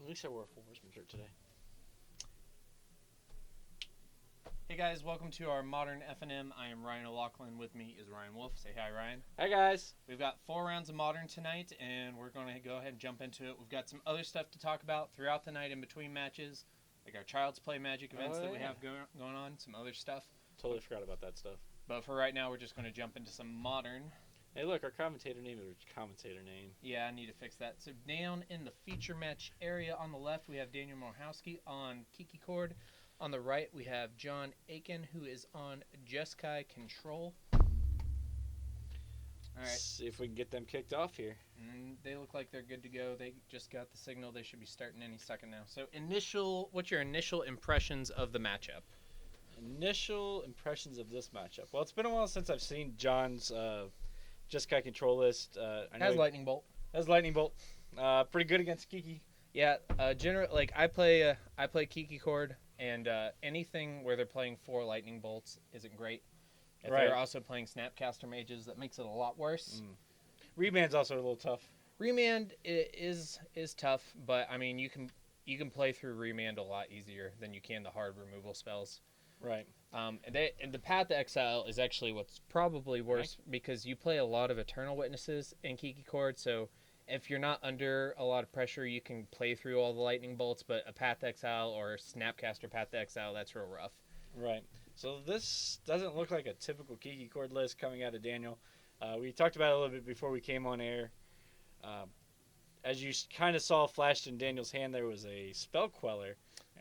At least I wore a Full Horseman shirt today. Hey guys, welcome to our Modern F&M. I am Ryan O'Loughlin. With me is Ryan Wolf. Say hi, Ryan. Hi, guys. We've got 4 rounds of Modern tonight, and we're going to go ahead and jump into it. We've got some other stuff to talk about throughout the night in between matches, like our Child's Play Magic events that we have going on, some other stuff. Totally forgot about that stuff. But for right now, we're just going to jump into some Modern. Hey, look, our commentator name is commentator name. Yeah, I need to fix that. So down in the feature match area on the left, we have Daniel Mohorski on Kiki Chord. On the right, we have John Aitken, who is on Jeskai Control. All right. Let's see if we can get them kicked off here. And they look like they're good to go. They just got the signal. They should be starting any second now. So what's your initial impressions of the matchup? Initial impressions of this matchup. Well, it's been a while since I've seen John's Jeskai control list. Has Lightning Bolt. Has Lightning Bolt. Pretty good against Kiki. Yeah, I play Kiki Chord, and anything where they're playing 4 Lightning Bolts isn't great. If they're also playing Snapcaster Mages, that makes it a lot worse. Remand's also a little tough. Remand is tough, but I mean you can play through Remand a lot easier than you can the hard removal spells. Right. And the Path to Exile is actually what's probably worse because you play a lot of Eternal Witnesses in Kiki Chord, so if you're not under a lot of pressure, you can play through all the Lightning Bolts, but a Path to Exile or Snapcaster Path to Exile, that's real rough. Right. So this doesn't look like a typical Kiki Chord list coming out of Daniel. We talked about it a little bit before we came on air. As you kind of saw flashed in Daniel's hand, there was a Spell Queller,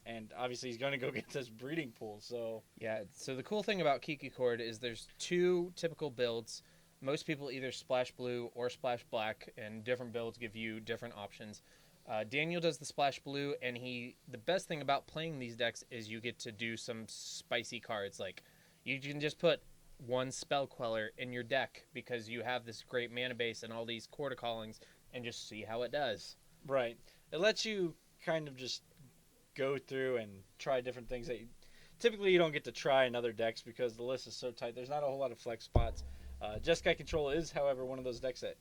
and obviously he's going to go get this Breeding Pool. So yeah, so the cool thing about Kiki Chord is there's 2 typical builds. Most people either splash blue or splash black, and different builds give you different options. Daniel does the splash blue, and the best thing about playing these decks is you get to do some spicy cards. Like, you can just put 1 Spell Queller in your deck because you have this great mana base and all these Quarter Callings, and just see how it does. Right. It lets you kind of just go through and try different things that typically you don't get to try in other decks because the list is so tight. There's not a whole lot of flex spots. Jeskai Control is, however, one of those decks that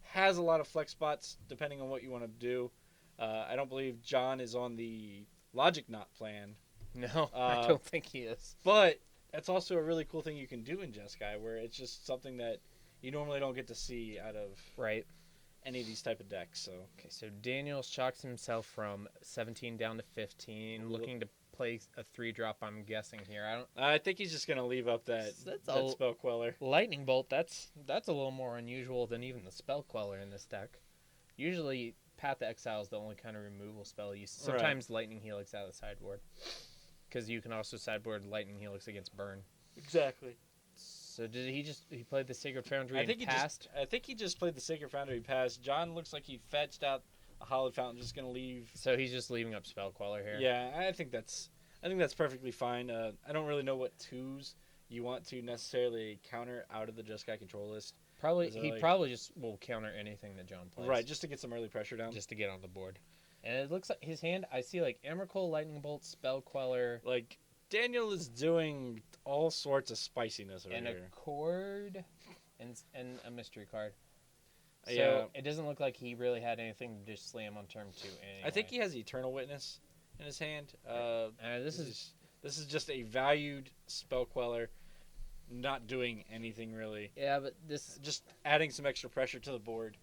has a lot of flex spots depending on what you want to do. I don't believe John is on the Logic Knot plan. No, I don't think he is. But that's also a really cool thing you can do in Jeskai, where it's just something that you normally don't get to see out of any of these type of decks. So so Daniel shocks himself from 17 down to 15, looking to play a 3-drop, I'm guessing here. I think he's just going to leave up that Spell Queller. Lightning Bolt, that's a little more unusual than even the Spell Queller in this deck. Usually, Path to Exile is the only kind of removal spell. Sometimes Lightning Helix out of the sideboard. Because you can also sideboard Lightning Helix against Burn. Exactly. So did he played the Sacred Foundry and passed? I think he just played the Sacred Foundry and passed. John looks like he fetched out a Hallowed Fountain, just going to leave. So he's just leaving up Spell Queller here. Yeah, I think that's perfectly fine. I don't really know what 2s you want to necessarily counter out of the Jeskai control list. He probably just will counter anything that John plays. Right, just to get some early pressure down. Just to get on the board. And it looks like his hand, I see like Emrakul, Lightning Bolt, Spell Queller. Like, Daniel is doing all sorts of spiciness over here. And a Chord and a mystery card. So it doesn't look like he really had anything to just slam on turn 2 anyway. I think he has Eternal Witness in his hand. This is just a valued Spell Queller, not doing anything really. Yeah, but this just adding some extra pressure to the board.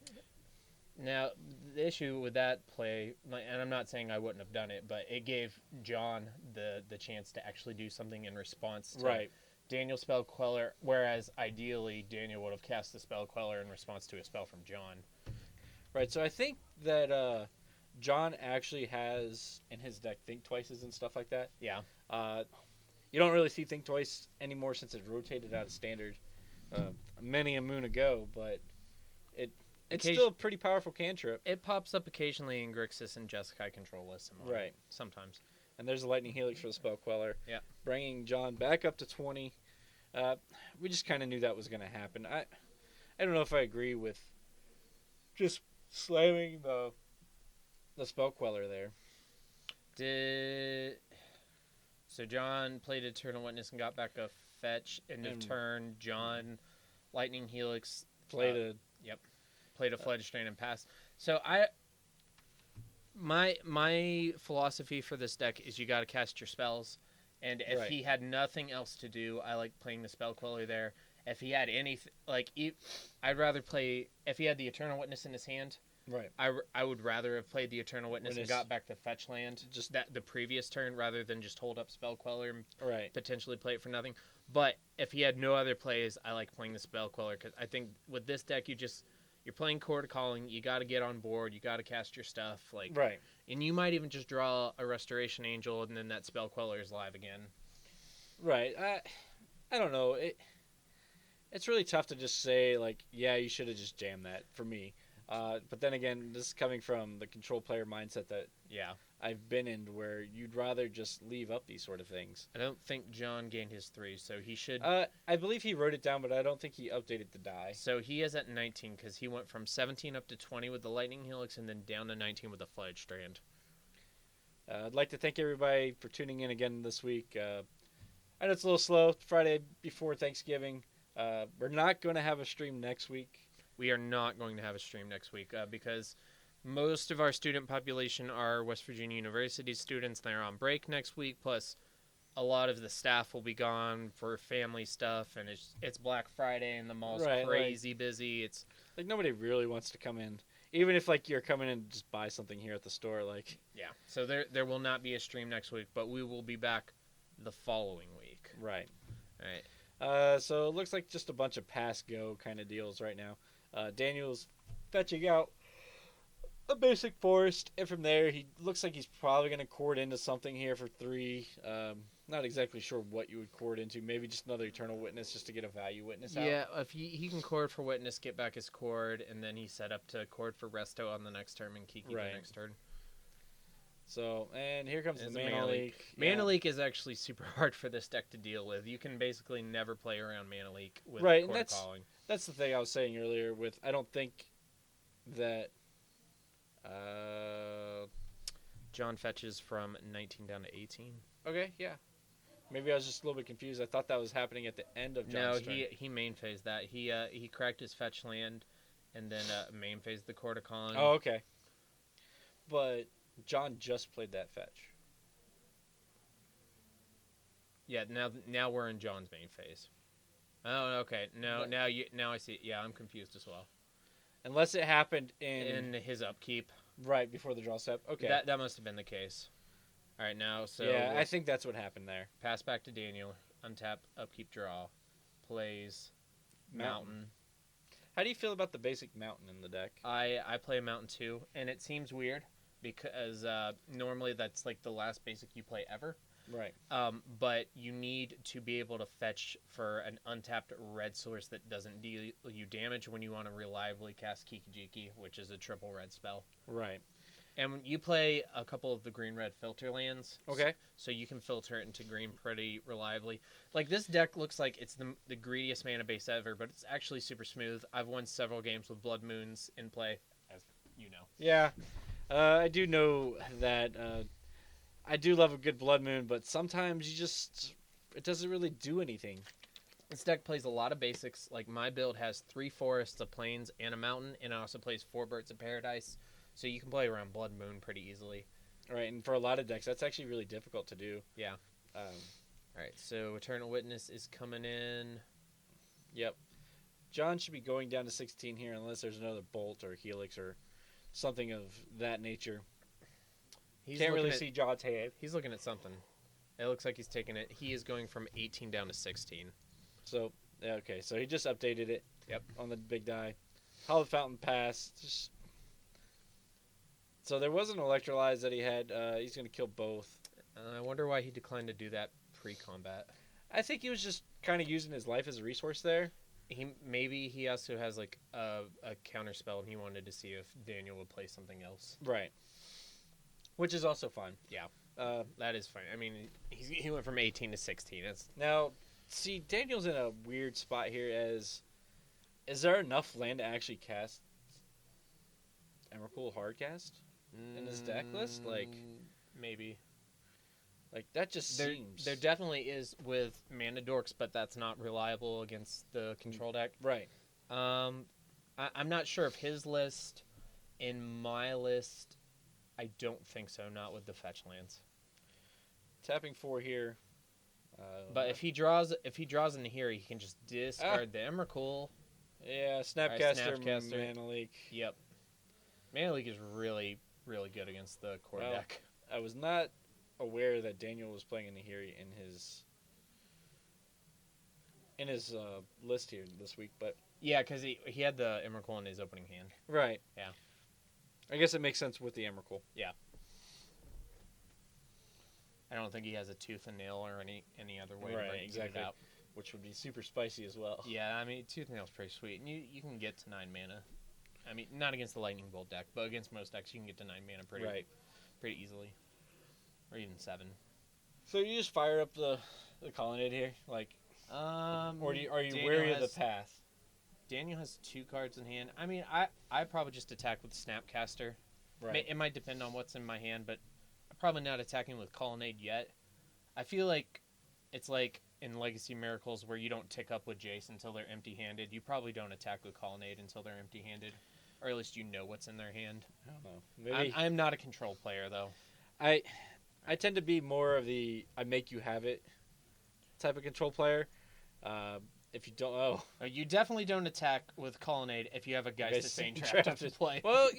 Now, the issue with that play, and I'm not saying I wouldn't have done it, but it gave John the chance to actually do something in response to Daniel's Spell Queller, whereas ideally Daniel would have cast the Spell Queller in response to a spell from John. Right, so I think that John actually has in his deck Think Twices and stuff like that. Yeah. You don't really see Think Twice anymore since it rotated out of Standard many a moon ago, but it's still a pretty powerful cantrip. It pops up occasionally in Grixis and Jeskai control lists. Right. Sometimes. And there's a Lightning Helix for the Spell Queller. Yeah. Bringing John back up to 20. We just kind of knew that was going to happen. I don't know if I agree with just slamming the Spell Queller there. So John played Eternal Witness and got back a fetch. End of turn, John Lightning Helix played a Fledged Strain and passed. So my philosophy for this deck is you got to cast your spells, and if he had nothing else to do, I like playing the Spell Queller there. If he had anything, I'd rather play if he had the Eternal Witness in his hand. Right. I would rather have played the Eternal Witness and got back to fetch land just the previous turn rather than just hold up Spell Queller and potentially play it for nothing. But if he had no other plays, I like playing the Spell Queller because I think with this deck you're playing Chord Calling. You got to get on board. You got to cast your stuff. And you might even just draw a Restoration Angel and then that Spell Queller is live again. Right. I don't know. It's really tough to just say you should have just jammed that for me. But then again, this is coming from the control player mindset that I've been in, where you'd rather just leave up these sort of things. I don't think John gained his 3, so he should. I believe he wrote it down, but I don't think he updated the die. So he is at 19 because he went from 17 up to 20 with the Lightning Helix, and then down to 19 with the Fledge Strand. I'd like to thank everybody for tuning in again this week. I know it's a little slow, Friday before Thanksgiving. We're not going to have a stream next week. We are not going to have a stream next week because most of our student population are West Virginia University students. They're on break next week. Plus, a lot of the staff will be gone for family stuff, and it's Black Friday, and the mall's crazy busy. It's nobody really wants to come in, even if you're coming in and just buy something here at the store. So there will not be a stream next week, but we will be back the following week. Right. All right. So it looks like just a bunch of pass-go kind of deals right now. Daniel's fetching out a basic forest, and from there he looks like he's probably going to chord into something here for 3. Not exactly sure what you would chord into. Maybe just another Eternal Witness just to get a value witness out. Yeah, if he can chord for Witness, get back his chord, and then he's set up to chord for Resto on the next turn and Kiki the next turn. So, and here comes the Mana Leak. Mana Leak is actually super hard for this deck to deal with. You can basically never play around Mana Leak with Chord Calling. That's the thing I was saying earlier with I don't think that John fetches from 19 down to 18. Okay, yeah. Maybe I was just a little bit confused. I thought that was happening at the end of John's turn. No, he main phased that. He cracked his fetch land and then main phased the Chord Calling. Oh, okay. But John just played that fetch. Yeah, now we're in John's main phase. Oh, okay. No, now I see. Yeah, I'm confused as well. Unless it happened in his upkeep, right before the draw step. Okay, that must have been the case. All right, now I think that's what happened there. Pass back to Daniel. Untap, upkeep, draw, plays Mountain. How do you feel about the basic Mountain in the deck? I play a Mountain too, and it seems weird because normally that's the last basic you play ever. Right. But you need to be able to fetch for an untapped red source that doesn't deal you damage when you want to reliably cast Kiki, which is a triple red spell. Right. And you play a couple of the green-red filter lands. Okay. So you can filter it into green pretty reliably. This deck looks like it's the greediest mana base ever, but it's actually super smooth. I've won several games with Blood Moons in play, as you know. Yeah. I do know that I do love a good Blood Moon, but sometimes it doesn't really do anything. This deck plays a lot of basics. My build has 3 forests, a plains, and a mountain, and it also plays 4 birds of paradise. So you can play around Blood Moon pretty easily. Right, and for a lot of decks, that's actually really difficult to do. Yeah. All right, so Eternal Witness is coming in. Yep. John should be going down to 16 here unless there's another Bolt or Helix or something of that nature. Can't really see John's hand. He's looking at something. It looks like he's taking it. He is going from 18 down to 16. So, okay, so he just updated it. Yep. On the big die. Hollow Fountain Pass. So there was an Electrolyze that he had. He's going to kill both. I wonder why he declined to do that pre-combat. I think he was just kind of using his life as a resource there. Maybe he also has a counter spell, and he wanted to see if Daniel would play something else. Right. Which is also fine. Yeah, that is fine. I mean, he went from 18 to 16. Now, see, Daniel's in a weird spot here. Is there enough land to actually cast Emrakul Hardcast in his deck list? Maybe. That just seems... There definitely is with Mana Dorks, but that's not reliable against the control deck. Right. I'm not sure if his list and my list I don't think so. Not with the fetch lands. Tapping 4 here. But if he draws into here, he can just discard the Emrakul. Yeah, Snapcaster, Snapcaster. Mana Leak. Yep. Mana Leak is really, really good against the core deck. I was not aware that Daniel was playing a Nahiri in his list here this week, but yeah, because he had the Emrakul in his opening hand. Right. Yeah. I guess it makes sense with the Emrakul. Yeah. I don't think he has a tooth and nail or any other way to bring it out. Which would be super spicy as well. Yeah, I mean, tooth and nail's pretty sweet. And you can get to 9 mana. I mean, not against the Lightning Bolt deck, but against most decks, you can get to 9 mana pretty easily. Or even 7. So you just fire up the Colonnade here? Like, or are you wary of the path? Daniel has 2 cards in hand. I mean, I probably just attack with Snapcaster. Right. It might depend on what's in my hand, but I'm probably not attacking with Colonnade yet. I feel like it's like in Legacy Miracles where you don't tick up with Jace until they're empty-handed. You probably don't attack with Colonnade until they're empty-handed, or at least you know what's in their hand. I don't know. Maybe I'm not a control player, though. I tend to be more of the I make you have it type of control player. If you don't know. You definitely don't attack with Colonnade if you have a Geist of Saint Trapped to play. Well,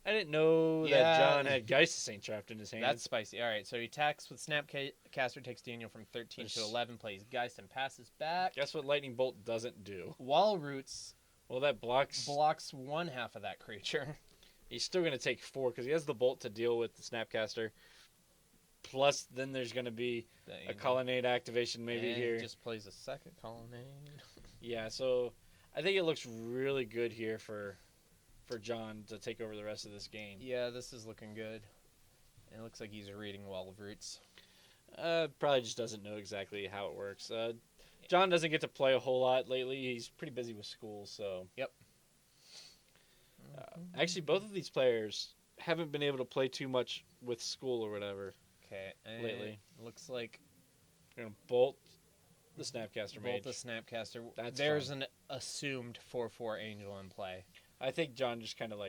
I didn't know that John had Geist of Saint Trapped in his hand. That's spicy. All right, so he attacks with Snapcaster, takes Daniel from 13 to 11, plays Geist, and passes back. Guess what Lightning Bolt doesn't do? Wall Roots. Well, that blocks one half of that creature. He's still going to take 4 because he has the Bolt to deal with the Snapcaster. Plus, then there's going to be a Colonnade activation maybe here. He just plays a second Colonnade. Yeah, so I think it looks really good here for John to take over the rest of this game. Yeah, this is looking good. It looks like he's reading Wall of Roots. Probably just doesn't know exactly how it works. John doesn't get to play a whole lot lately. He's pretty busy with school, so... Yep. Actually, both of these players haven't been able to play too much with school or whatever. Okay. Lately. Looks like... You're going to bolt the Snapcaster Mage. Bolt the Snapcaster. There's an assumed 4/4 Angel in play. I think John just kind of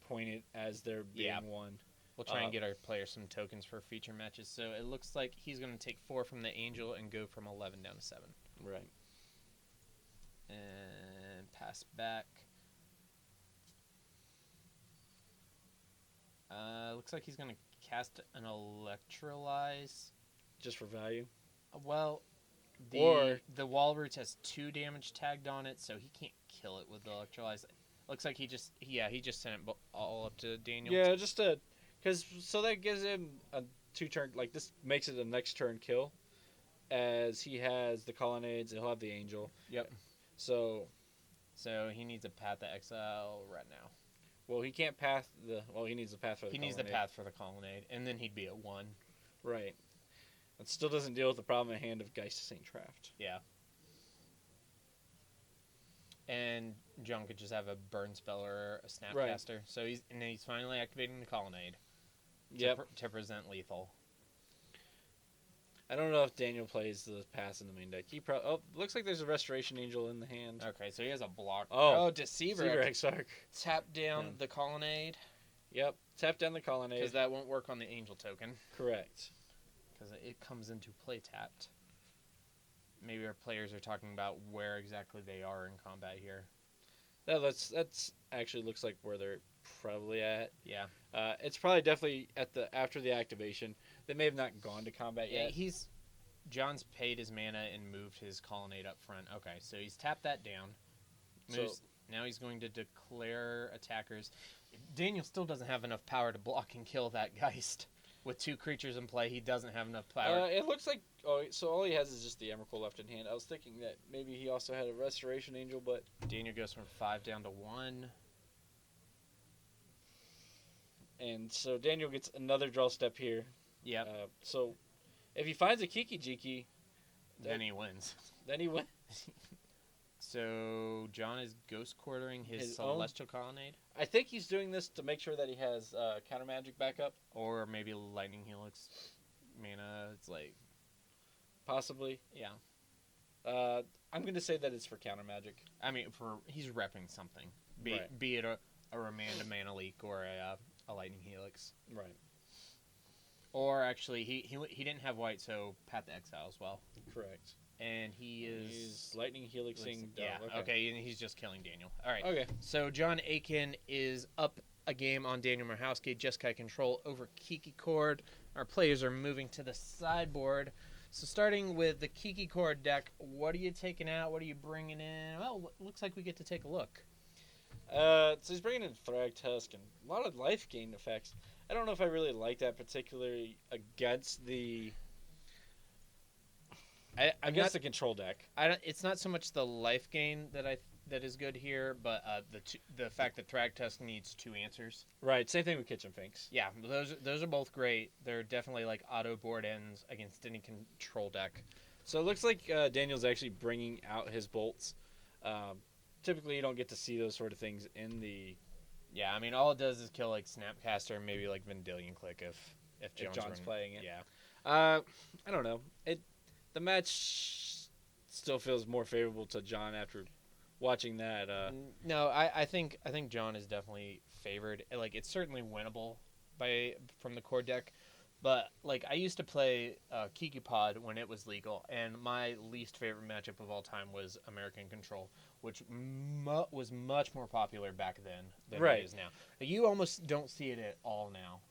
pointed as there being one. We'll try and get our players some tokens for feature matches. So it looks like he's going to take 4 from the Angel and go from 11 down to 7. Right. And pass back. Looks like he's going to cast an Electrolyze. Just for value? Well, the Wall Roots has 2 damage tagged on it, so he can't kill it with the Electrolyze. Looks like he just sent it all up to Daniel. Yeah, so that gives him a 2-turn, this makes it a next turn kill, as he has the Colonnades and he'll have the Angel. Yep. So he needs a Path to Exile right now. Well, he can't path he needs the path for the Colonnade. He needs the path for the Colonnade, and then he'd be at 1. Right. It still doesn't deal with the problem at hand of Geist of Saint Trapped. Yeah. And John could just have a burn spell or a Snapcaster. Right. So he's finally activating the Colonnade. To present lethal. I don't know if Daniel plays the pass in the main deck. Looks like there's a Restoration Angel in the hand. Okay, so he has a block. Oh, Deceiver Exarch. Tap down the Colonnade. Yep, tap down the Colonnade. Because that won't work on the Angel token. Correct. Because it comes into play tapped. Maybe our players are talking about where exactly they are in combat here. That's actually looks like where they're probably at. Yeah. It's probably definitely after the activation. They may have not gone to combat yet. John's paid his mana and moved his Colonnade up front. Okay, so he's tapped that down. Now he's going to declare attackers. Daniel still doesn't have enough power to block and kill that Geist. With 2 creatures in play, he doesn't have enough power. It looks like... so all he has is just the Emrakul left in hand. I was thinking that maybe he also had a Restoration Angel, but... Daniel goes from 5 down to 1. And so Daniel gets another draw step here. Yeah. So if he finds a Kiki Jiki... Then he wins. Then he wins. So John is ghost quartering his Celestial Colonnade. I think he's doing this to make sure that he has counter magic backup, or maybe Lightning Helix mana. It's possibly. Yeah. I'm gonna say that it's for counter magic. I mean, he's repping something, be it a Ramanda Mana Leak or a Lightning Helix. Right. Or actually, he didn't have white, so Path to Exile as well. Correct. And He's Lightning Helixing. Yeah, okay, and he's just killing Daniel. All right. Okay. So John Aitken is up a game on Daniel Mohorski, Jeskai control over Kiki Chord. Our players are moving to the sideboard. So starting with the Kiki Chord deck, what are you taking out? What are you bringing in? Well, looks like we get to take a look. So he's bringing in Thragtusk and a lot of life gain effects. I don't know if I really like that particularly against the. I guess the control deck. It's not so much the life gain that is good here, but the fact that Thragtusk needs 2 answers. Right. Same thing with Kitchen Finks. Yeah, those are both great. They're definitely like auto board ends against any control deck. So it looks like Daniel's actually bringing out his bolts. Typically, you don't get to see those sort of things in the. Yeah, I mean, all it does is kill like Snapcaster and maybe like Vendilion Click if John's playing it. Yeah. I don't know. The match still feels more favorable to John after watching that. No, I think John is definitely favored. Like, it's certainly winnable from the core deck, but like I used to play Kiki Pod when it was legal, and my least favorite matchup of all time was American Control, which was much more popular back then than it is now. You almost don't see it at all now.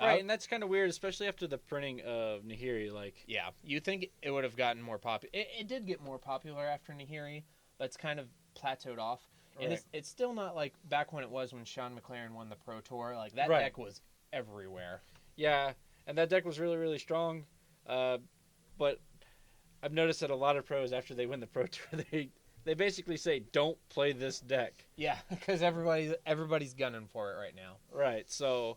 Right, and that's kind of weird, especially after the printing of Nahiri. Like, yeah, you think it would have gotten more popular. It did get more popular after Nahiri, but it's kind of plateaued off. And it's still not like back when it was when Sean McLaren won the Pro Tour. Like, that deck was everywhere. Yeah, and that deck was really, really strong. But I've noticed that a lot of pros, after they win the Pro Tour, they basically say, don't play this deck. Yeah, because everybody's gunning for it right now. Right, so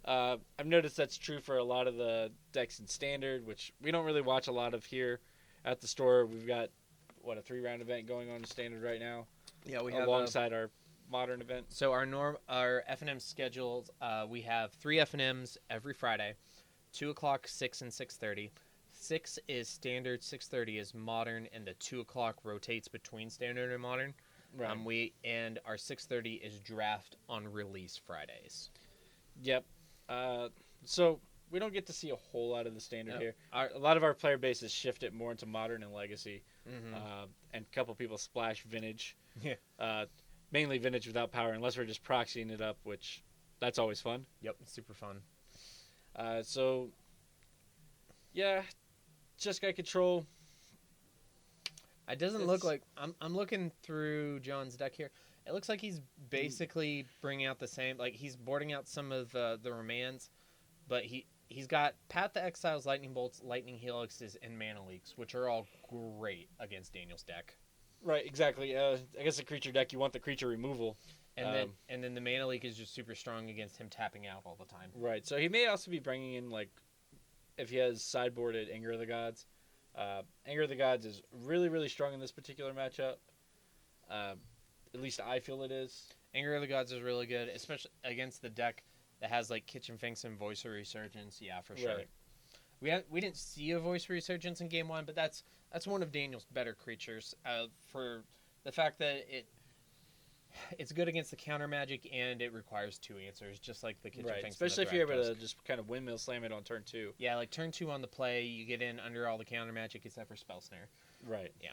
I've noticed that's true for a lot of the decks in Standard, which we don't really watch a lot of here at the store. We've got, a 3-round event going on in Standard right now. Yeah, we have alongside our Modern event. So our FNM schedules, we have 3 FNMs every Friday, 2 o'clock, 6, and 6:30. 6 is Standard, 6:30 is Modern, and the 2 o'clock rotates between Standard and Modern. Right. And our 6:30 is Draft on release Fridays. Yep. So we don't get to see a whole lot of the Standard here. A lot of our player base has shifted more into Modern and Legacy. Mm-hmm. And a couple people splash Vintage. Yeah. Mainly Vintage without power, unless we're just proxying it up, which that's always fun. Yep, super fun. So, yeah, Jeskai control. It doesn't look like I'm looking through John's deck here. It looks like he's basically bringing out the same. Like, he's boarding out some of the remands, but he's got Path to Exile's Lightning Bolts, Lightning Helixes, and Mana Leaks, which are all great against Daniel's deck. Right, exactly. I guess the creature deck, you want the creature removal. And then the Mana Leak is just super strong against him tapping out all the time. Right, so he may also be bringing in, like, if he has sideboarded Anger of the Gods. Anger of the Gods is really, really strong in this particular matchup. At least I feel it is. Anger of the Gods is really good, especially against the deck that has like Kitchen Finks and Voice of Resurgence. Yeah, for sure. Right. We didn't see a Voice of Resurgence in game 1, but that's one of Daniel's better creatures. For the fact that it's good against the counter magic and it requires 2 answers, just like the Kitchen Finks. Especially if you're able to just kind of windmill slam it on turn 2. Yeah, like turn 2 on the play, you get in under all the counter magic except for Spell Snare. Right. Yeah.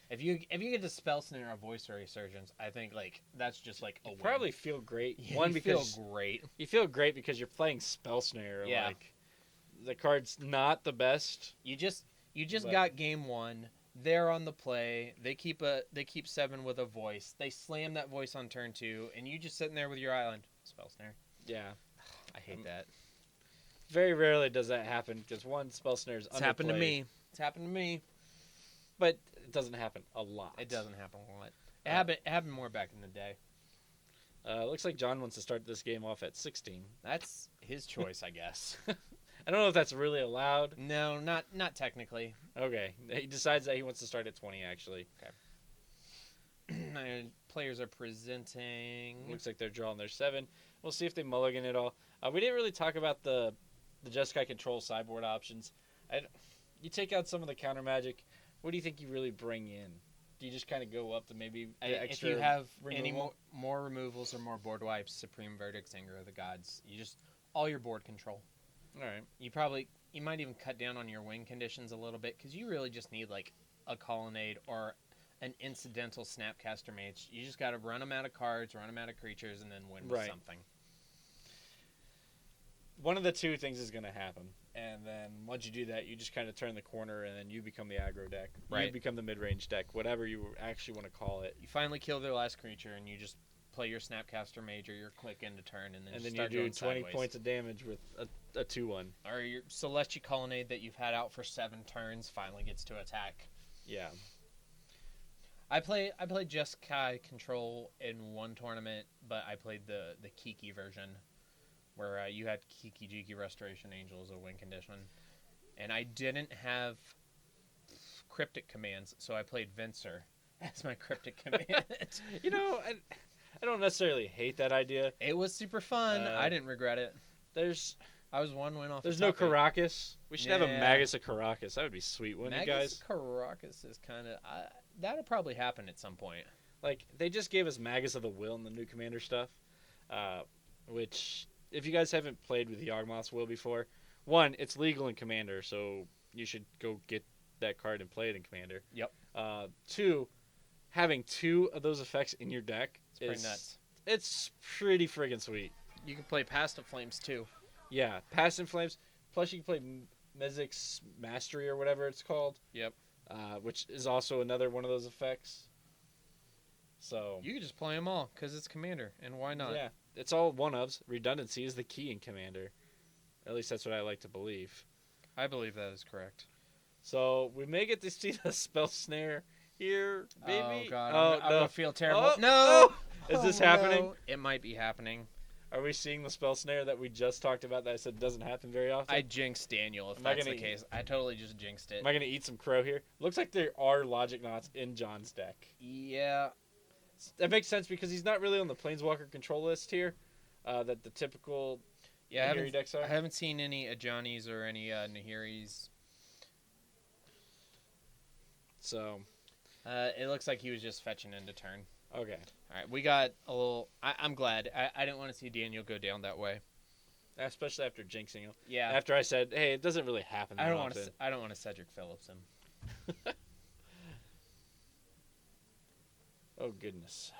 If you get to Spell Snare or Voice or Resurgence, I think like that's just like a win. Probably feel great. Yeah, One, you because feel great. You feel great because you're playing Spell Snare. Yeah. Like, the card's not the best. You just got game 1. They're on the play. They keep 7 with a Voice. They slam that Voice on turn 2, and you just sitting there with your island. Spell Snare. Yeah. I hate that. Very rarely does that happen because one, Spell Snare is underplayed. It's happened to me. It's happened to me. But it doesn't happen a lot. It doesn't happen a lot. It happened more back in the day. Looks like John wants to start this game off at 16. That's his choice, I guess. I don't know if that's really allowed. No, not technically. Okay. He decides that he wants to start at 20, actually. Okay. Players are presenting. Looks like they're drawing their 7. We'll see if they mulligan it all. We didn't really talk about the Jeskai control sideboard options. You take out some of the counter magic. What do you think you really bring in? do you just kind of go up to maybe If extra you have removal? any more removals or more board wipes, Supreme Verdicts, Anger of the Gods, you just all your board control. All right. You might even cut down on your win conditions a little bit because you really just need like a Colonnade or an incidental Snapcaster Mage. You just got to run them out of cards, run them out of creatures, and then win with something. One of the two things is going to happen. And then once you do that, you just kind of turn the corner, and then you become the aggro deck. Right. You become the mid-range deck, whatever you actually want to call it. You finally kill their last creature, and you just play your Snapcaster Mage or your Click into turn, and then you start do going 20 sideways. points of damage with a 2-1. Or your Celestia Colonnade that you've had out for 7 turns finally gets to attack. Yeah. I played Jeskai Control in one tournament, but I played the Kiki version, where you had Kiki Jiki Restoration Angel as a win condition. And I didn't have cryptic commands, so I played Venser as my cryptic command. You know, I don't necessarily hate that idea. It was super fun. I didn't regret it. I was 1 win off. There's no Caracas. We should have a Yeah. Magus of Caracas. That would be sweet, wouldn't it, guys? Caracas is kind of that'll probably happen at some point. Like, they just gave us Magus of the Will in the new Commander stuff, which, if you guys haven't played with Yawgmoth's Will before, 1, it's legal in Commander, so you should go get that card and play it in Commander. Yep. 2, having 2 of those effects in your deck It's pretty nuts. It's pretty friggin' sweet. You can play Past of Flames too. Yeah, Past in Flames. Plus, you can play Mezik's Mastery or whatever it's called. Yep. Which is also another one of those effects. So You can just play them all because it's Commander, and why not? yeah, it's all one-ofs. Redundancy is the key in Commander. At least that's what I like to believe. I believe that is correct. So we may get to see the Spell Snare here, baby. Oh god, Oh, I'm no. gonna feel terrible. Oh, no, Is this Oh, happening? no. It might be happening. Are we seeing the Spell Snare that we just talked about that I said doesn't happen very often? I jinxed Daniel if Am I that's the gonna- case. I totally just jinxed it. Am I going to eat some crow here? Looks like there are Logic Knots in John's deck. Yeah. That makes sense because he's not really on the Planeswalker control list here. That the typical Yeah, Nahiri decks are. I haven't seen any Ajani's or any Nahiri's. So, It looks like he was just fetching into turn. okay. All right, we got a little. I'm glad. I didn't want to see Daniel go down that way. Especially after jinxing him. Yeah. After I said, hey, it doesn't really happen that I don't want often. to. I don't want to Cedric Phillips him. Oh, goodness.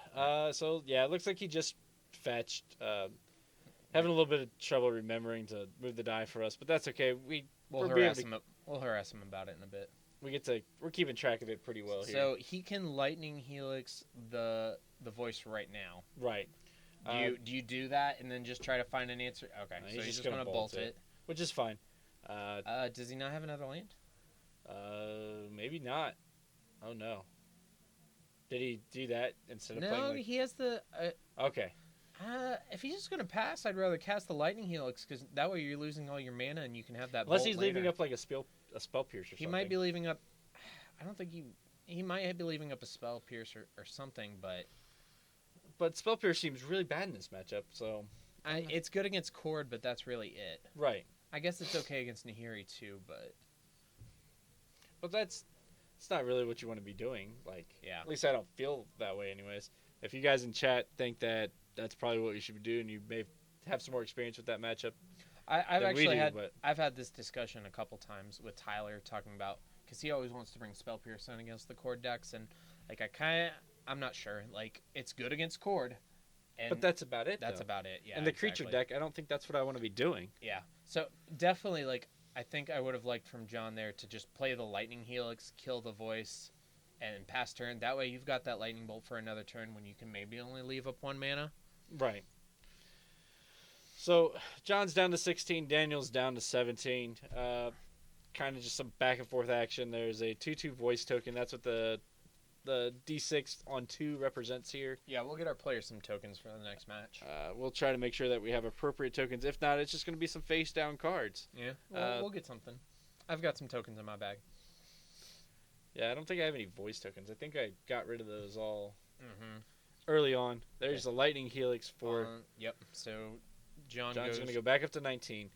So, yeah, it looks like he just fetched. Having a little bit of trouble remembering to move the die for us, but that's okay. We'll We're being harass able him. We'll harass him about it in a bit. We're keeping track of it pretty well here. So he can Lightning Helix the voice right now. Right. Do you do that and then just try to find an answer? Okay, No, so he's just gonna bolt it. Which is fine. Does he not have another land? Maybe not. Oh, no. Did he do that instead of No, playing? he has the. Okay. If he's just gonna pass, I'd rather cast the Lightning Helix because that way you're losing all your mana and you can have that. Unless bolt he's leaving later. up like a spell pierce or something. He might be leaving up. I don't think he might be leaving up a spell pierce or something, but spell pierce seems really bad in this matchup. So it's good against Chord, but that's really it. right. I guess it's okay against Nahiri too, but It's not really what you want to be doing. Like, yeah. At least I don't feel that way, anyways. If you guys in chat think that that's probably what you should be doing, you may have some more experience with that matchup. I've than we actually do, but- I've had this discussion a couple times with Tyler talking about because he always wants to bring Spell Pierce in against the Chord decks, and like I'm not sure. Like it's good against Chord, and But that's about it. that's though. about it. Yeah, And the creature exactly. deck, I don't think that's what I want to be doing. Yeah. So definitely, like, I think I would have liked from John there to just play the Lightning Helix, kill the voice, and pass turn. That way you've got that Lightning Bolt for another turn when you can maybe only leave up 1 mana. Right. So, John's down to 16, Daniel's down to 17. Kind of just some back and forth action. There's a 2/2 voice token. That's what the D6 on 2 represents here. Yeah, we'll get our players some tokens for the next match. We'll try to make sure that we have appropriate tokens. If not, it's just going to be some face down cards. Yeah, we'll get something. I've got some tokens in my bag. Yeah, I don't think I have any voice tokens. I think I got rid of those all Mm-hmm. early on. There's a lightning helix for Yep. So John's John's going to go back up to 19.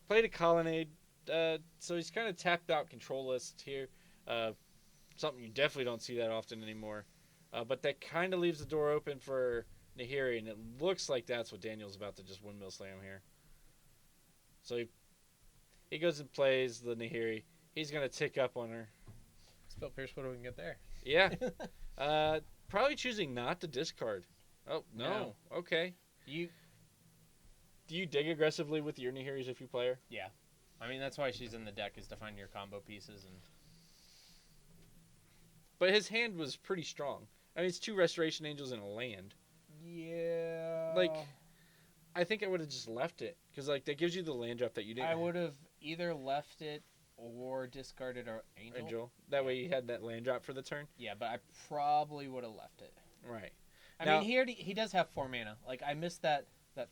Played a colonnade. So he's kind of tapped out control list here. something you definitely don't see that often anymore. But that kind of leaves the door open for Nahiri, and it looks like that's what Daniel's about to just windmill slam here. So he goes and plays the Nahiri. He's going to tick up on her. Spell Pierce, what do we get there? Yeah. Probably choosing not to discard. Oh, no. Okay. Do you dig aggressively with your Nahiris if you play her? Yeah. I mean, that's why she's in the deck, is to find your combo pieces. But his hand was pretty strong. I mean, it's 2 Restoration Angels and a land. Yeah. Like, I think I would have just left it. Because, like, that gives you the land drop that you didn't I would have either left it or discarded our Angel. That way you had that land drop for the turn. Yeah, but I probably would have left it. Right. I mean, he does have 4 mana. Like, I missed that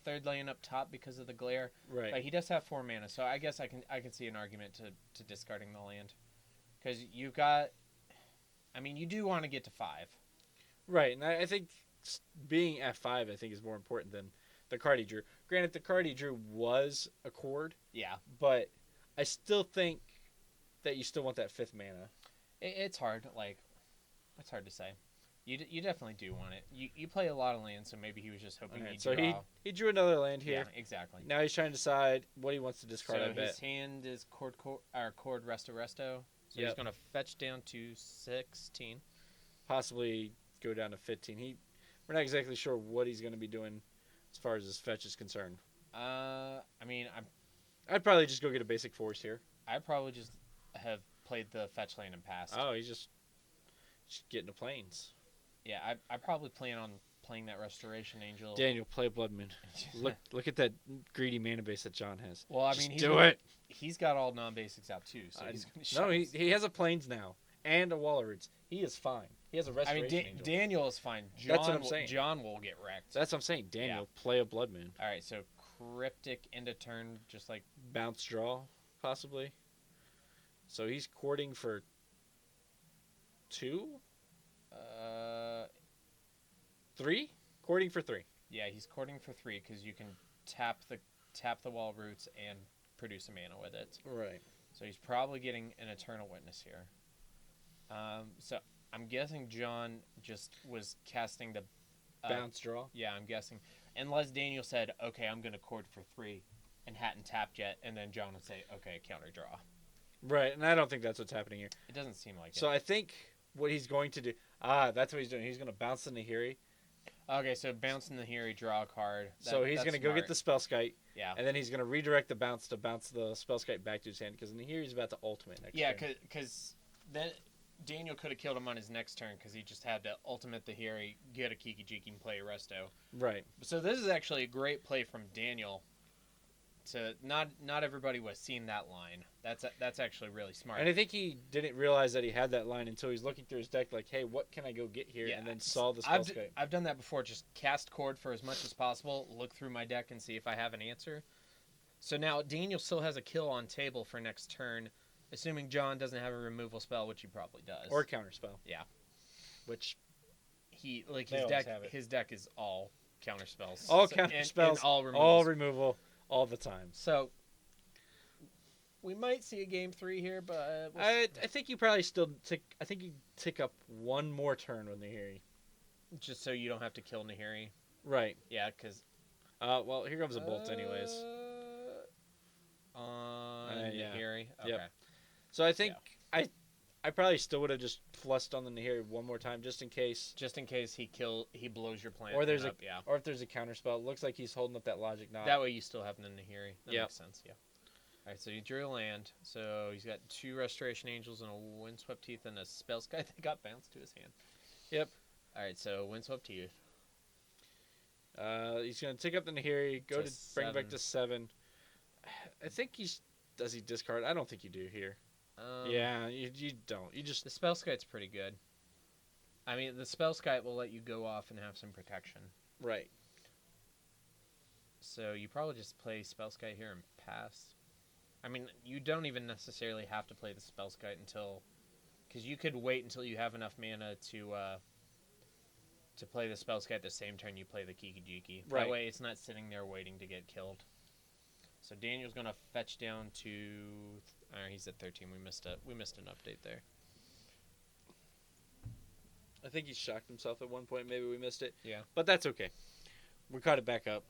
third land up top because of the glare. Right. But he does have 4 mana, so I guess I can see an argument to discarding the land. Because you've got... I mean, you do want to get to 5. Right, and I think being at 5, I think, is more important than the card he drew. Granted, the card he drew was a Chord. Yeah. But I still think that you still want that 5th mana. It's hard. Like, it's hard to say. You definitely do want it. You play a lot of lands, so maybe he was just hoping you'd draw. So he drew another land here. Yeah, exactly. Now he's trying to decide what he wants to discard, I bet. His hand is Chord Resto Resto. So he's going to fetch down to 16. Possibly go down to 15. We're not exactly sure what he's going to be doing as far as his fetch is concerned. I mean, I'd probably just go get a basic force here. I'd probably just have played the fetch land and passed. Oh, he's just getting the planes. Yeah, I probably plan on playing that Restoration Angel. Daniel, play Blood Moon. Look at that greedy mana base that John has. Well, I just mean, do it. He's got all non-basics out too, so he's gonna he has a planes now and a Wall of Roots. He is fine. He has a Restoration Angel. Daniel is fine. That's what I'm saying. John will get wrecked. That's what I'm saying. Daniel, play a Blood Moon. All right, so Cryptic end of turn, just like bounce draw, possibly. So he's courting for 2? 3? Courting for 3. Yeah, he's courting for 3 because you can tap the Wall Roots and produce a mana with it. Right. So he's probably getting an Eternal Witness here. So I'm guessing John just was casting the bounce draw. Yeah, I'm guessing. Unless Daniel said, "Okay, I'm going to court for 3," and hadn't tapped yet, and then John would say, "Okay, counter draw." Right, and I don't think that's what's happening here. It doesn't seem like it. So I think what he's going to do... that's what he's doing. He's going to bounce the Nahiri. Okay, so bouncing the Nahiri, draw a card. So he's going to go get the Spellskite. Yeah. And then he's going to redirect the bounce to bounce the Spellskite back to his hand, because Nahiri's about to ultimate next turn. Yeah, because then Daniel could have killed him on his next turn, because he just had to ultimate the Nahiri, get a Kiki Jiki, and play Resto. Right. So this is actually a great play from Daniel. To not everybody was seeing that line. That's actually really smart. And I think he didn't realize that he had that line until he's looking through his deck like, hey, what can I go get here? Yeah. And then saw the Spellskite. I've done that before. Just cast Chord for as much as possible, look through my deck and see if I have an answer. So now Daniel still has a kill on table for next turn, assuming John doesn't have a removal spell, which he probably does. Or a counter spell. Yeah. Which his deck is all counter spells. All counter spells, and all removal. All the time. So we might see a game 3 here, but I think you probably still tick up one more turn with Nahiri. Just so you don't have to kill Nahiri. Right. Yeah, because well, here comes a bolt anyways. On Nahiri. Okay. Yep. So I think I probably still would have just flushed on the Nahiri one more time just in case. Just in case he blows your plan. Or or if there's a counter spell. It looks like he's holding up that logic knot. That way you still have the Nahiri. That makes sense, yeah. Alright, so he drew a land. So he's got 2 Restoration Angels and a Windswept Teeth and a Spellskite that got bounced to his hand. Yep. Alright, so Windswept Teeth. He's gonna take up the Nahiri, go to bring it back to 7. I think does he discard? I don't think you do here. Yeah, you don't. You just... The Spellskite's pretty good. I mean, the Spellskite will let you go off and have some protection. Right. So you probably just play Spellskite here and pass. I mean, you don't even necessarily have to play the Spellskite until... Because you could wait until you have enough mana to play the Spellskite the same turn you play the Kiki Jiki. Right. That way it's not sitting there waiting to get killed. So Daniel's going to fetch down to... he's at 13. We missed an update there. I think he shocked himself at one point. Maybe we missed it. Yeah. But that's okay. We caught it back up.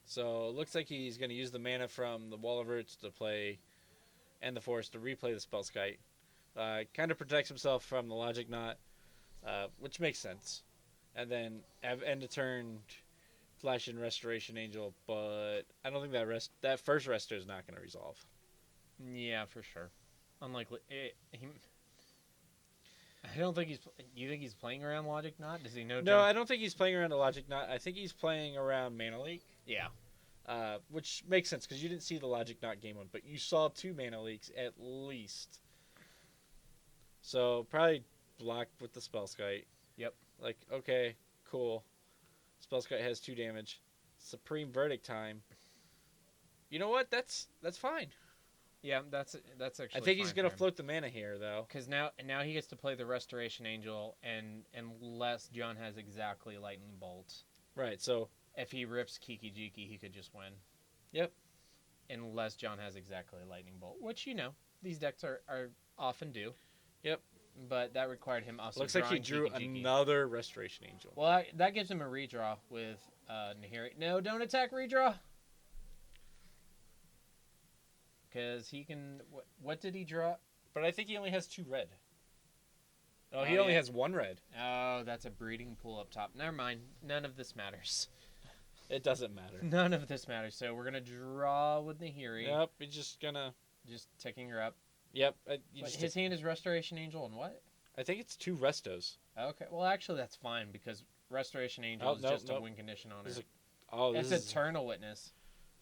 So it looks like he's going to use the mana from the Wall of Roots to play, and the Forest to replay the Spellskite. Kind of protects himself from the Logic Knot, which makes sense. And then end of turn, flash in Restoration Angel, but I don't think that first resto is not going to resolve. Yeah, for sure. Unlikely. I don't think he's. You think he's playing around Logic Knot? Does he know? No, I don't think he's playing around the Logic Knot. I think he's playing around Mana Leak. Yeah. Which makes sense because you didn't see the Logic Knot game one, but you saw 2 Mana Leaks at least. So probably block with the Spellskite. Yep. Like, okay, cool. Spellskite has 2 damage. Supreme Verdict time. You know what? That's fine. Yeah, that's actually. I think he's gonna float the mana here though. Because now he gets to play the Restoration Angel, and unless John has exactly Lightning Bolt, Right. So if he rips Kiki Jiki, he could just win. Yep. Unless John has exactly Lightning Bolt, which these decks are often do. Yep. But that required him also. looks like he drew Kiki Jiki. another Restoration Angel. Well, that gives him a redraw with Nahiri. No, don't attack redraw. Because he can. What did he draw? But I think he only has 2 red. Oh, Oh, he only yeah. has 1 red. Oh, that's a breeding pool up top. Never mind. None of this matters. It doesn't matter. None of this matters. So we're gonna draw with Nahiri. Yep. We're just gonna. Just ticking her up. Yep. His hand is Restoration Angel and what? I think it's 2 restos. Okay. Well, actually, that's fine because Restoration Angel is just a win condition on it. This It's is Eternal Witness.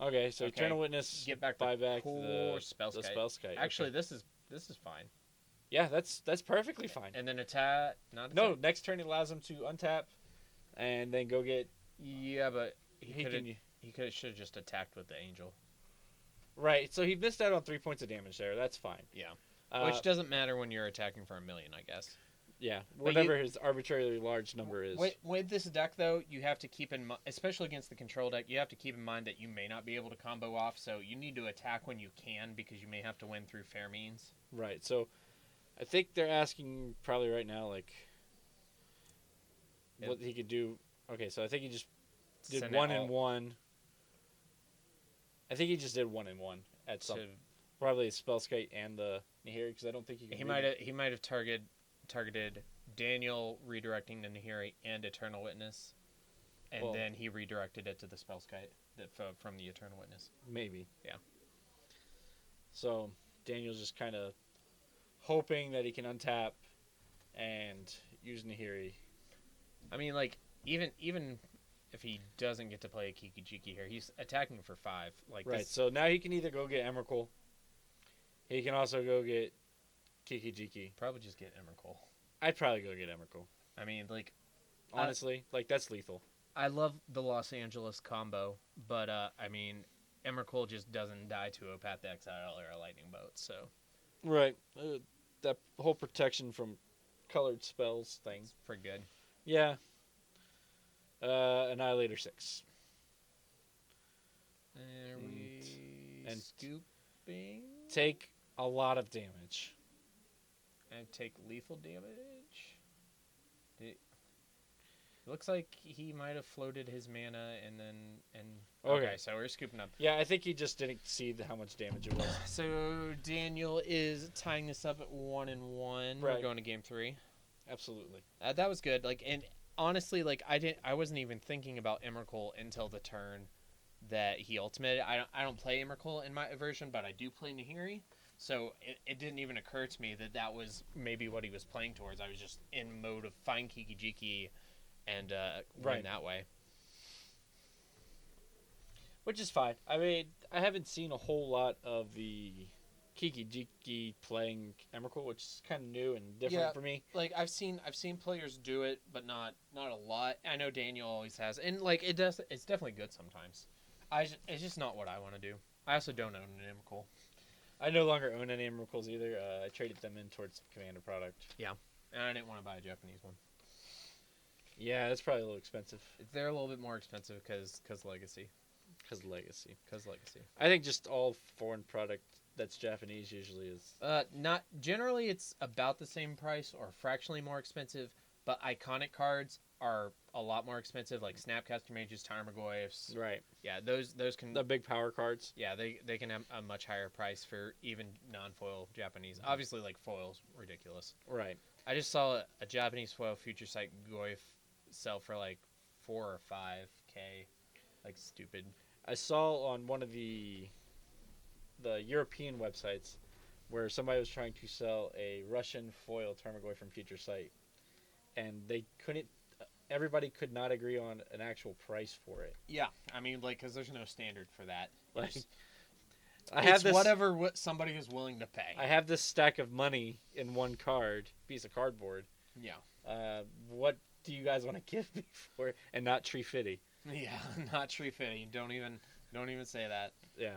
okay. So Okay. Eternal Witness. Get back buy the back core the Spellskite. Spellskite. Actually, Okay. this is fine. Yeah, that's perfectly fine. And then attack. Not No, attack. next turn it allows him to untap, and then go get. Yeah, but he can. should have just attacked with the angel. Right. So he missed out on 3 points of damage there. That's fine. Yeah. Uh, Which doesn't matter when you're attacking for 1,000,000, I guess. Yeah. Whatever his arbitrarily large number is. With this deck, though, you have to keep in mind, especially against the control deck, you have to keep in mind that you may not be able to combo off, so you need to attack when you can because you may have to win through fair means. Right. So, I think they're asking probably right now like what he could do. Okay, so I think he just did Send 1 it and all 1. I think he just did 1 and 1 at some to- probably Spellskite and the Nahiri because I don't think he can. He might have targeted Daniel redirecting the Nahiri and Eternal Witness, and then he redirected it to the Spellskite from the Eternal Witness. Maybe. Yeah. So Daniel's just kind of hoping that he can untap and use Nahiri. I mean, like even if he doesn't get to play a Kiki Jiki here, he's attacking for 5. Like Right. this, So now he can either go get Emrakul. He can also go get Kiki Jiki. probably just get Emrakul. I'd probably go get Emrakul. I mean, like Honestly, that's lethal. I love the Los Angeles combo, but I mean, Emrakul just doesn't die to a Path to Exile or a Lightning Bolt. So Right. That whole protection from colored spells thing. it's pretty good. Yeah. Annihilator 6. There we and scooping Take a lot of damage. and take lethal damage. It looks like he might have floated his mana Okay. So we're scooping up. Yeah, I think he just didn't see how much damage it was. So Daniel is tying this up at 1 and 1. Right. We're going to game 3. Absolutely. That was good. Like, and honestly, like I wasn't even thinking about Emrakul until the turn that he ultimated. I don't play Emrakul in my version, but I do play Nahiri. So it didn't even occur to me that was maybe what he was playing towards. I was just in mode of find Kiki Jiki and win that way. Which is fine. I mean, I haven't seen a whole lot of the Kiki Jiki playing Emrakul, which is kind of new and different for me. Like I've seen players do it, but not a lot. I know Daniel always has, and like it's definitely good sometimes. It's just not what I want to do. I also don't own an Emrakul. I no longer own any Emrakuls either. I traded them in towards the Commander product. And I didn't want to buy a Japanese one. Yeah, that's probably a little expensive. They're a little bit more expensive because Legacy. Because legacy. Because legacy. I think just all foreign product that's Japanese usually is. Not generally. It's about the same price or fractionally more expensive. But iconic cards are a lot more expensive, like Snapcaster Mages, Tarmogoyfs. Right. Yeah, those can. The big power cards. Yeah, they can have a much higher price for even non-foil Japanese. Obviously, like foil's ridiculous. Right. I just saw a Japanese foil Future Sight Goyf sell for like 4 or 5K, like stupid. I saw on one of the European websites where somebody was trying to sell a Russian foil Tarmogoyf from Future Sight, and they couldn't. Everybody could not agree on an actual price for it. Yeah, I mean, like, because there's no standard for that. Like, It's whatever somebody is willing to pay. I have this stack of money in one piece of cardboard. Yeah. What do you guys want to give me for it? And not Tree Fitty. Yeah, not Tree Fitty. Don't even say that. Yeah.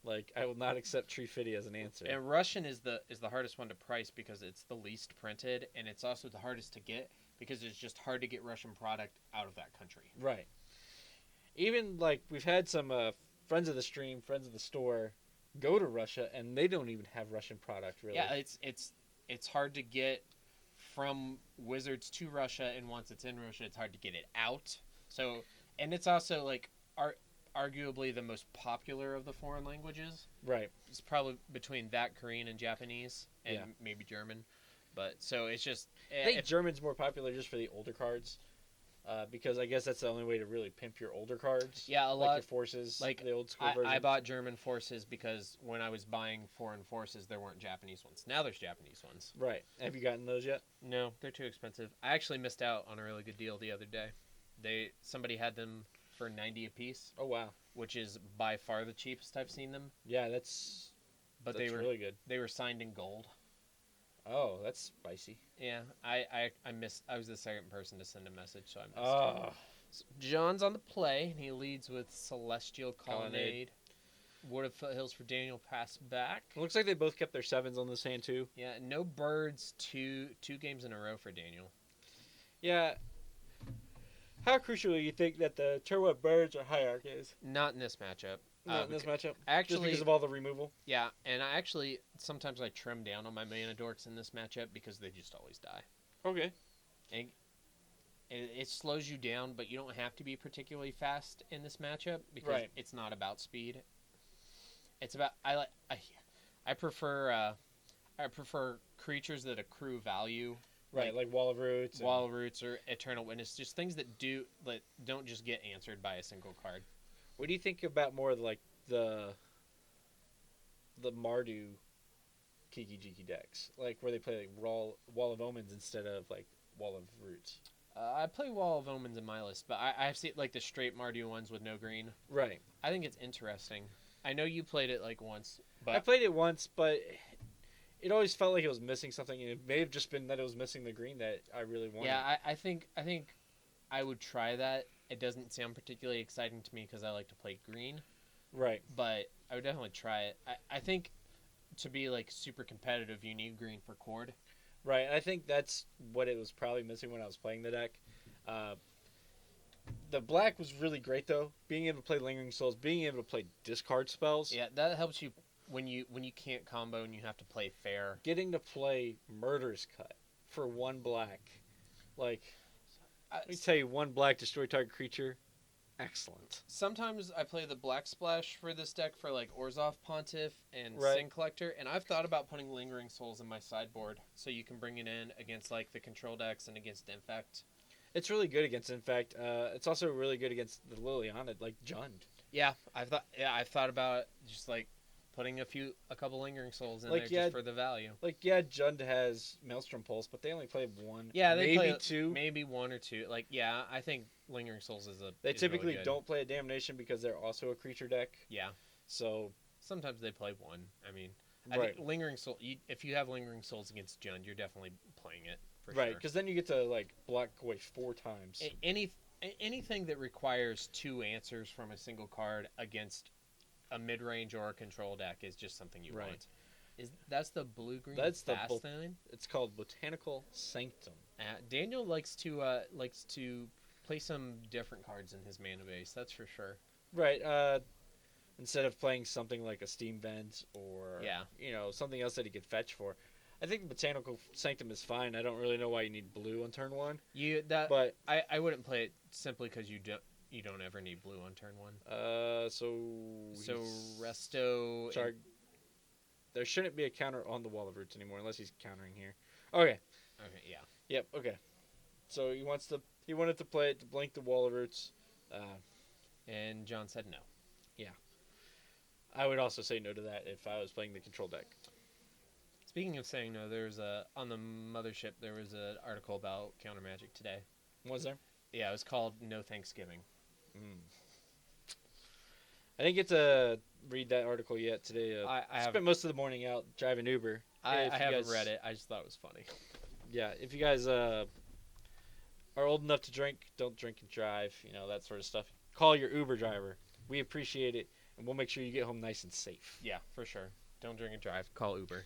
Like, I will not accept Tree Fitty as an answer. And Russian is the hardest one to price because it's the least printed, and it's also the hardest to get because it's just hard to get Russian product out of that country. Right. Even, like, we've had some friends of the stream, friends of the store, go to Russia, and they don't even have Russian product, really. Yeah, it's hard to get from Wizards to Russia, and once it's in Russia, it's hard to get it out. So, and it's also, like, arguably the most popular of the foreign languages. Right. It's probably between that, Korean, and Japanese, and maybe German. But, so it's just... I think German's more popular just for the older cards. Because I guess that's the only way to really pimp your older cards. Yeah, a like lot. Your forces, like the old school version. I bought German forces because when I was buying foreign forces, there weren't Japanese ones. Now there's Japanese ones. Right. Have you gotten those yet? No, they're too expensive. I actually missed out on a really good deal the other day. Somebody had them for 90 a piece. Oh wow. Which is by far the cheapest I've seen them. Yeah, that's they were really good. They were signed in gold. Oh, that's spicy. Yeah, I missed. I was the second person to send a message, so I missed. Oh. So John's on the play, and he leads with Celestial Colonnade. Wood of Foothills for Daniel, pass back. It looks like they both kept their 7s on this hand too. Yeah, no birds. Two games in a row for Daniel. Yeah. How crucial do you think that the Turbo Birds or Hierarch is? Not in this matchup. Not in this matchup? Actually, just because of all the removal? Yeah, and sometimes I trim down on my mana dorks in this matchup because they just always die. Okay. And it slows you down, but you don't have to be particularly fast in this matchup because it's not about speed. It's about I prefer creatures that accrue value. Right, like Wall of Roots. Wall of Roots or Eternal Witness, just things that don't just get answered by a single card. What do you think about more like the Mardu Kiki Jiki decks? Like where they play like Wall of Omens instead of like Wall of Roots? I play Wall of Omens in my list, but I've seen like the straight Mardu ones with no green. Right. I think it's interesting. I know you played it like once, but I played it once, but it always felt like it was missing something, and it may have just been that it was missing the green that I really wanted. Yeah, I think I would try that. It doesn't sound particularly exciting to me because I like to play green. Right. But I would definitely try it. I think to be like super competitive, you need green for Chord. Right. I think that's what it was probably missing when I was playing the deck. The black was really great though. Being able to play Lingering Souls, being able to play discard spells. Yeah, that helps you when you can't combo and you have to play fair. Getting to play Murder's Cut for 1 black. Like, let me tell you, 1 black, destroy target creature. Excellent. Sometimes I play the black splash for this deck for like Orzhov Pontiff and Sin Collector, and I've thought about putting Lingering Souls in my sideboard so you can bring it in against like the control decks and against Infect. It's really good against Infect. It's also really good against the Liliana, like Jund. Yeah, I've thought about just like putting a couple Lingering Souls in there just for the value. Like, yeah, Jund has Maelstrom Pulse, but they only play 1. Yeah, they maybe play 2. Maybe 1 or 2. Like, yeah, I think Lingering Souls is They typically really don't play a Damnation because they're also a creature deck. Yeah. So sometimes they play 1. I mean, right. I think Lingering Soul. If you have Lingering Souls against Jund, you're definitely playing it for right, sure. because then you get to like block away 4 times. Anything that requires 2 answers from a single card against a mid-range or a control deck is just something you want. That's the blue-green fast line? It's called Botanical Sanctum. Daniel likes to play some different cards in his mana base. That's for sure. Right. Instead of playing something like a Steam Vent or something else that he could fetch for. I think Botanical Sanctum is fine. I don't really know why you need blue on turn 1. But I wouldn't play it simply because you don't ever need blue on turn 1. So Resto. There shouldn't be a counter on the Wall of Roots anymore unless he's countering here. Okay. Okay. Yeah. Yep. Okay. So he wanted to play it to blink the Wall of Roots. And John said no. Yeah. I would also say no to that if I was playing the control deck. Speaking of saying no, on the mothership there was an article about counter magic today. Was there? Yeah, it was called No Thanksgiving. I didn't get to read that article yet today. I spent most of the morning out driving Uber. I haven't read it. I just thought it was funny. Yeah, if you guys are old enough to drink, don't drink and drive. That sort of stuff. Call your Uber driver. We appreciate it, and we'll make sure you get home nice and safe. Yeah, for sure. Don't drink and drive. Call Uber.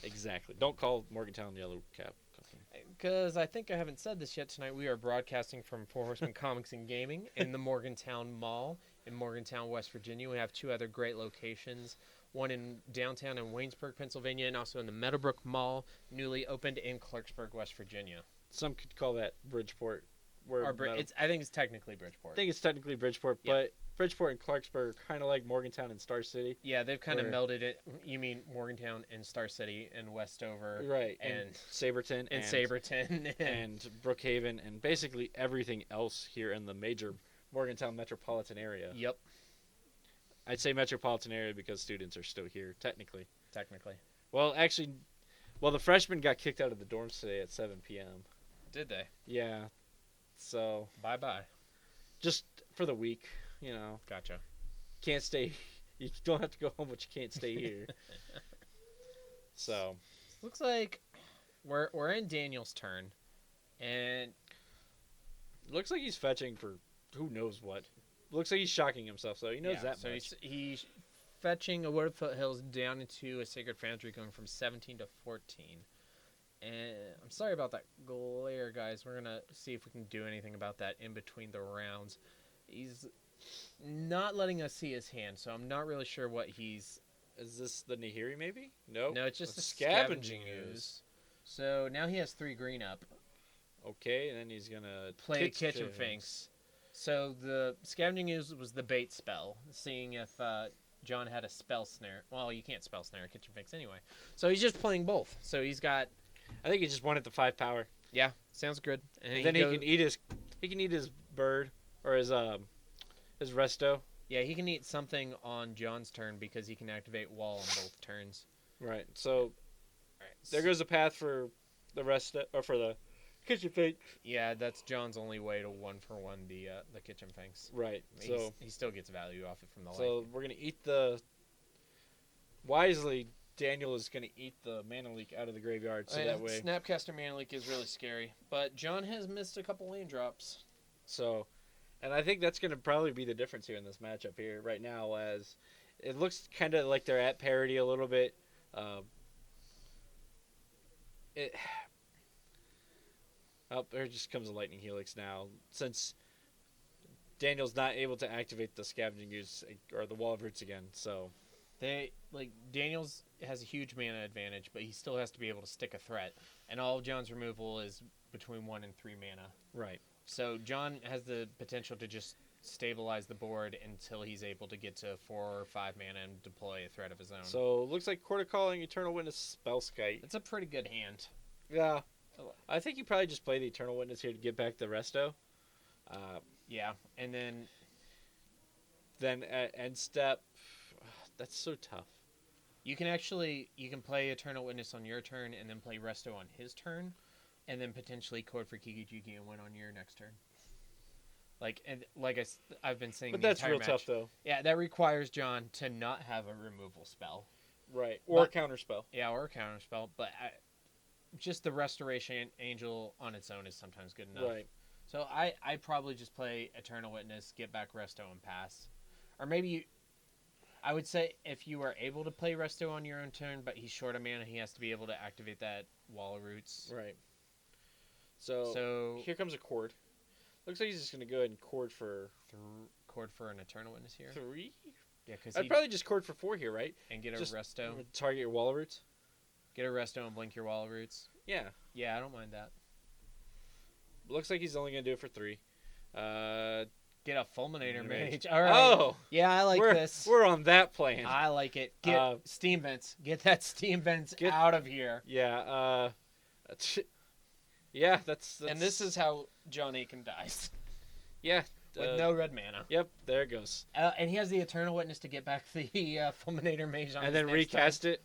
Exactly. Don't call Morgantown Yellow Cab Company. Because I think I haven't said this yet tonight. We are broadcasting from Four Horsemen Comics and Gaming in the Morgantown Mall in Morgantown, West Virginia. We have 2 other great locations. One in downtown in Waynesburg, Pennsylvania, and also in the Meadowbrook Mall, newly opened in Clarksburg, West Virginia. Some could call that Bridgeport. I think it's technically Bridgeport. I think it's technically Bridgeport, but Bridgeport and Clarksburg are kind of like Morgantown and Star City. Yeah, they've kind of melded it. You mean Morgantown and Star City and Westover. Right, and Saberton. And Saberton. and Brookhaven, and basically everything else here in the major Morgantown metropolitan area. Yep. I'd say metropolitan area because students are still here, technically. Well, actually, the freshmen got kicked out of the dorms today at 7 p.m. Did they? Yeah. So. Bye-bye. Just for the week, Gotcha. Can't stay. You don't have to go home, but you can't stay here. So. Looks like we're in Daniel's turn, and looks like he's fetching for who knows what. Looks like he's shocking himself, so he knows that so much. He's fetching a Wood of Foothills down into a Sacred Foundry, going from 17 to 14. And I'm sorry about that glare, guys. We're going to see if we can do anything about that in between the rounds. He's not letting us see his hand, so I'm not really sure what he's... Is this the Nahiri, maybe? No, it's just a Scavenging Ooze. So now he has 3 green up. Okay, and then he's going to play Kitchen Finks. So the Scavenging Ooze was the bait spell, seeing if John had a spell snare. Well, you can't spell snare Kitchen Finks anyway. So he's just playing both. So he's got... I think he just wanted the 5 power. Yeah, sounds good. And then he can eat his bird or his resto. Yeah, he can eat something on John's turn because he can activate wall on both turns. Right. So there goes the path for the resto or for the Kitchen Finks. Yeah, that's John's only way to 1-for-1 the Kitchen Finks. Right. So he still gets value off it from the lake. So we're gonna eat the wisely. Daniel is going to eat the Mana Leak out of the graveyard, so that way... Snapcaster Mana Leak is really scary, but John has missed a couple lane drops. So, and I think that's going to probably be the difference here in this matchup here right now, as it looks kind of like they're at parity a little bit. There just comes a Lightning Helix now, since Daniel's not able to activate the Scavenging Ooze or the Wall of Roots again, so... Daniels has a huge mana advantage, but he still has to be able to stick a threat. And all of John's removal is between 1 and 3 mana. Right. So John has the potential to just stabilize the board until he's able to get to 4 or 5 mana and deploy a threat of his own. So looks like Chord Calling, Eternal Witness, Spellskite. It's a pretty good hand. Yeah. I think you probably just play the Eternal Witness here to get back the resto. Yeah, and then at end step... That's so tough. You can play Eternal Witness on your turn and then play Resto on his turn, and then potentially Chord for Kiki and win on your next turn. I've been saying, but that's real tough though. Yeah, that requires John to not have a removal spell, right? Or a counter spell. Yeah, or a counter spell. But just the Restoration Angel on its own is sometimes good enough. Right. So I probably just play Eternal Witness, get back Resto, and pass, or maybe. I would say if you are able to play Resto on your own turn, but he's short of mana, he has to be able to activate that Wall of Roots. Right. So here comes a Chord. Looks like he's just gonna go ahead and Chord for Chord for an Eternal Witness here. 3. Yeah, because I'd probably just Chord for 4 here, right? and get a just resto. Target your Wall of Roots. Get a resto and blink your Wall of Roots. Yeah. Yeah, I don't mind that. Looks like he's only gonna do it for 3. Get a Fulminator Mage. Mage. All right. Oh, Yeah, I like this. We're on that plane. I like it. Get Steam Vents. Get that Steam Vents out of here. Yeah. Yeah, that's. And this is how John Aitken dies. Yeah. With no red mana. Yep, there it goes. And he has the Eternal Witness to get back the Fulminator Mage on and then recast it.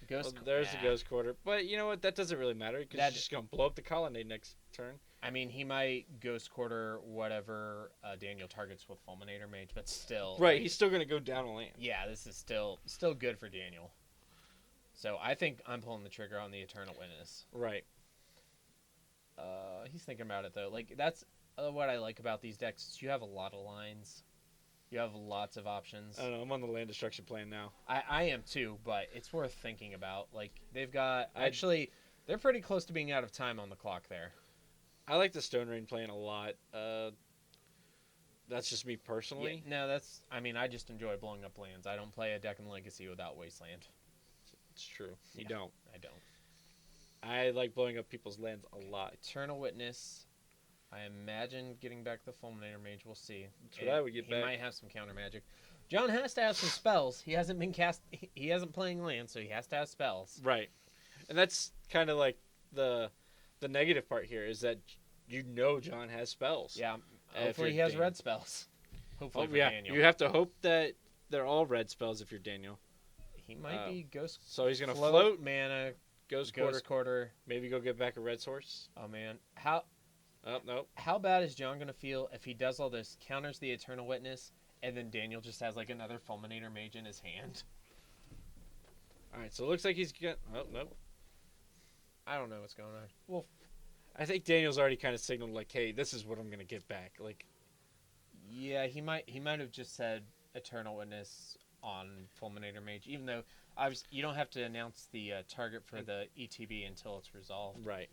Ghost. There's the Ghost Quarter. But you know what? That doesn't really matter because he's just going to blow up the Colonnade next turn. I mean, he might Ghost Quarter whatever Daniel targets with Fulminator Mage, but still. Right, he's still going to go down a land. Yeah, this is still good for Daniel. So I think I'm pulling the trigger on the Eternal Witness. Right. He's thinking about it, though. Like, that's what I like about these decks. Is you have a lot of lines. You have lots of options. I don't know. I'm on the land destruction plan now. I am, too, but it's worth thinking about. Like, they've got... Actually, they're pretty close to being out of time on the clock there. I like the Stone Rain plan a lot. That's just me personally. Yeah, no, that's... I mean, I just enjoy blowing up lands. I don't play a deck in Legacy without Wasteland. It's true. You don't. I don't. I like blowing up people's lands a lot. Eternal Witness. I imagine getting back the Fulminator Mage. We'll see. That's what I would get back. He might have some counter magic. John has to have some spells. He hasn't been He hasn't playing land, so he has to have spells. Right, and that's kind of like the negative part here is that John has spells. Yeah. Hopefully he has red spells. Hopefully for Daniel. You have to hope that they're all red spells if you're Daniel. He might be Ghost. So he's gonna float mana. Ghost Quarter. Maybe go get back a red source. Oh man, how? Oh no. How bad is John gonna feel if he does all this, counters the Eternal Witness, and then Daniel just has like another Fulminator Mage in his hand? All right, so it looks like he's got. Oh no. I don't know what's going on. Well, I think Daniel's already kind of signaled like, "Hey, this is what I'm gonna get back." Like, yeah, he might have just said Eternal Witness on Fulminator Mage, even though you don't have to announce the target for the ETB until it's resolved. Right.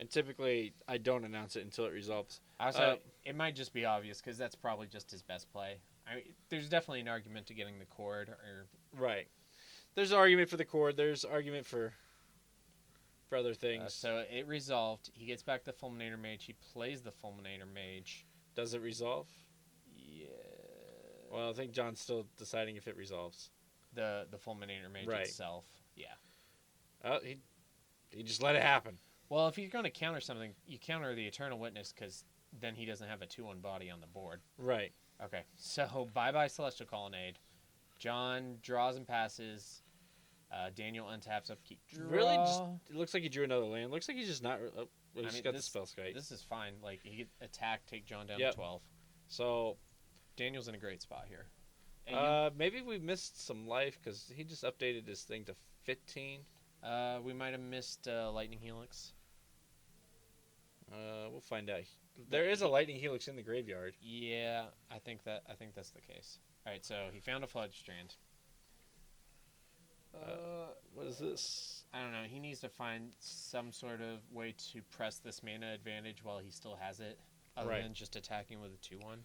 And typically, I don't announce it until it resolves. Also, it might just be obvious because that's probably just his best play. I mean, there's definitely an argument to getting the Chord. Right. There's an argument for the Chord. There's argument for other things. So it resolved. He gets back the Fulminator Mage. He plays the Fulminator Mage. Does it resolve? Yeah. Well, I think John's still deciding if it resolves. The Fulminator Mage itself. Yeah. Oh, he just let it happen. Well, if you're going to counter something, you counter the Eternal Witness because then he doesn't have a 2-1 body on the board. Right. Okay. So bye-bye Celestial Colonnade. John draws and passes. Daniel untaps upkeep. Really? It looks like he drew another land. Looks like he's just not. Oh, he's got the spell skite. This is fine. Like, he could attack, take John down to 12. So Daniel's in a great spot here. Maybe we missed some life because he just updated this thing to 15. We might have missed Lightning Helix. We'll find out. There is a Lightning Helix in the graveyard. Yeah, I think that's the case. All right, so he found a Flood Strand. What is this? I don't know. He needs to find some sort of way to press this mana advantage while he still has it, other than just attacking with a 2-1.